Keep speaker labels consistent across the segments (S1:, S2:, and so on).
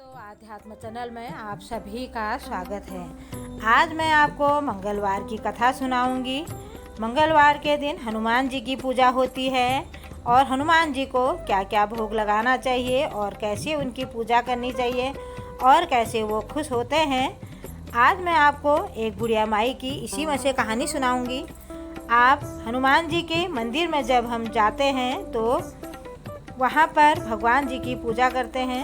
S1: दोस्तों, आध्यात्म चैनल में आप सभी का स्वागत है। आज मैं आपको मंगलवार की कथा सुनाऊंगी। मंगलवार के दिन हनुमान जी की पूजा होती है और हनुमान जी को क्या क्या भोग लगाना चाहिए और कैसे उनकी पूजा करनी चाहिए और कैसे वो खुश होते हैं। आज मैं आपको एक बुढ़िया माई की इसी में से कहानी सुनाऊंगी। आप हनुमान जी के मंदिर में जब हम जाते हैं तो वहाँ पर भगवान जी की पूजा करते हैं।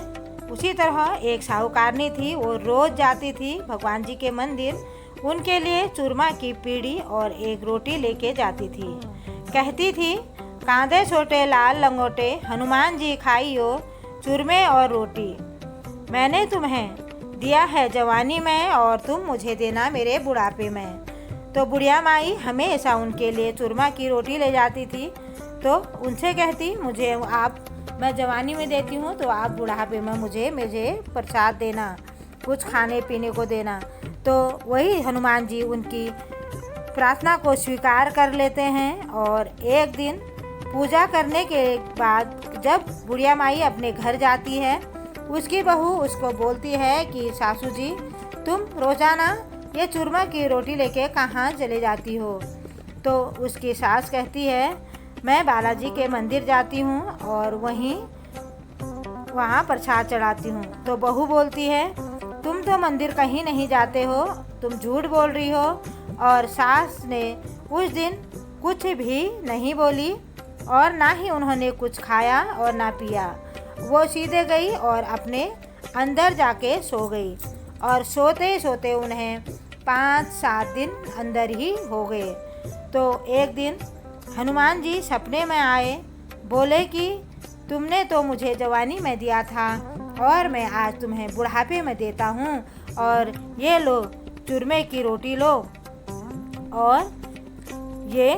S1: उसी तरह एक साहूकारनी थी, वो रोज़ जाती थी भगवान जी के मंदिर। उनके लिए चूरमा की पीढ़ी और एक रोटी लेके जाती थी। कहती थी, कांदे छोटे लाल लंगोटे हनुमान जी खाइयो चूरमे और रोटी। मैंने तुम्हें दिया है जवानी में और तुम मुझे देना मेरे बुढ़ापे में। तो बुढ़िया माई हमेशा उनके लिए चूरमा की रोटी ले जाती थी। तो उनसे कहती, मुझे मैं जवानी में देती हूँ तो आप बुढ़ापे में मुझे प्रसाद देना, कुछ खाने पीने को देना। तो वही हनुमान जी उनकी प्रार्थना को स्वीकार कर लेते हैं। और एक दिन पूजा करने के बाद जब बुढ़िया माई अपने घर जाती है, उसकी बहू उसको बोलती है कि सासू जी, तुम रोज़ाना ये चूरमा की रोटी लेके कहाँ चले जाती हो। तो उसकी सास कहती है, मैं बालाजी के मंदिर जाती हूँ और वहाँ प्रसाद चढ़ाती हूँ। तो बहू बोलती है, तुम तो मंदिर कहीं नहीं जाते हो, तुम झूठ बोल रही हो। और सास ने उस दिन कुछ भी नहीं बोली और ना ही उन्होंने कुछ खाया और ना पिया। वो सीधे गई और अपने अंदर जाके सो गई और सोते सोते उन्हें 5-7 दिन अंदर ही हो गए। तो एक दिन हनुमान जी सपने में आए, बोले कि तुमने तो मुझे जवानी में दिया था और मैं आज तुम्हें बुढ़ापे में देता हूँ, और ये लो चूरमे की रोटी लो और ये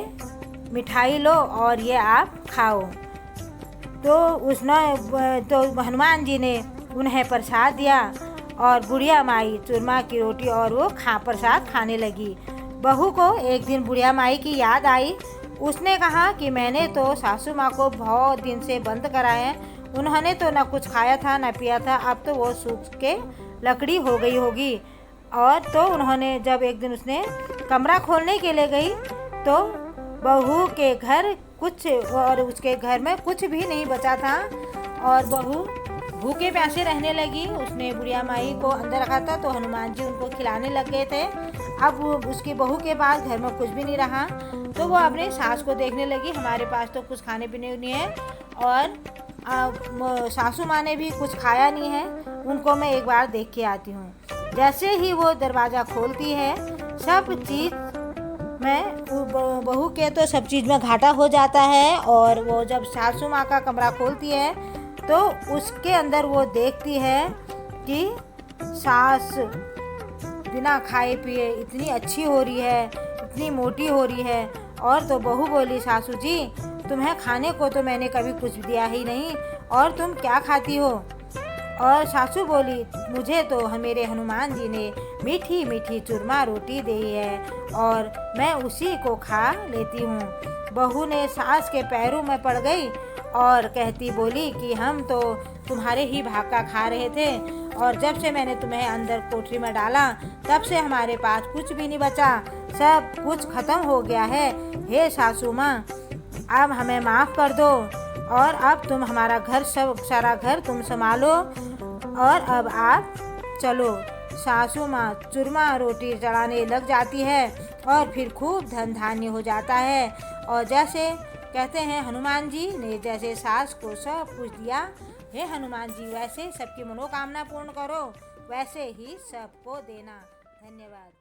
S1: मिठाई लो और ये आप खाओ। तो हनुमान जी ने उन्हें प्रसाद दिया और बुढ़िया माई चूरमा की रोटी और वो प्रसाद खाने लगी। बहू को एक दिन बुढ़िया माई की याद आई। उसने कहा कि मैंने तो सासू माँ को बहुत दिन से बंद कराया है, उन्होंने तो ना कुछ खाया था ना पिया था, अब तो वो सूख के लकड़ी हो गई होगी। और तो उन्होंने जब एक दिन उसने कमरा खोलने के लिए गई तो बहू के घर कुछ और उसके घर में कुछ भी नहीं बचा था और बहू भूखे प्यासे रहने लगी। उसने बुढ़िया माई को अंदर रखा था तो हनुमान जी उनको खिलाने लग गए थे। अब उसकी बहू के पास घर में कुछ भी नहीं रहा तो वो अपने सास को देखने लगी, हमारे पास तो कुछ खाने पीने नहीं है और सासू माँ ने भी कुछ खाया नहीं है, उनको मैं एक बार देख के आती हूँ। जैसे ही वो दरवाज़ा खोलती है, सब चीज़ में बहू के तो सब चीज़ में घाटा हो जाता है। और वो जब सासू माँ का कमरा खोलती है तो उसके अंदर वो देखती है कि सास बिना खाए पिए इतनी अच्छी हो रही है, इतनी मोटी हो रही है। और तो बहू बोली, सासू जी, तुम्हें खाने को तो मैंने कभी कुछ दिया ही नहीं और तुम क्या खाती हो। और सासू बोली, मुझे तो मेरे हनुमान जी ने मीठी मीठी चूरमा रोटी दी है और मैं उसी को खा लेती हूँ। बहू ने सास के पैरों में पड़ गई और कहती बोली कि हम तो तुम्हारे ही भाग का खा रहे थे और जब से मैंने तुम्हें अंदर कोठरी में डाला तब से हमारे पास कुछ भी नहीं बचा, सब कुछ खत्म हो गया है। हे सासू माँ, अब हमें माफ़ कर दो और अब तुम हमारा सारा घर तुम संभालो और अब आप चलो। सासू माँ चूरमा रोटी चढ़ाने लग जाती है और फिर खूब धन धान्य हो जाता है। और जैसे कहते हैं हनुमान जी ने जैसे सास को सब कुछ दिया, हे हनुमान जी वैसे सबकी मनोकामना पूर्ण करो, वैसे ही सबको देना। धन्यवाद।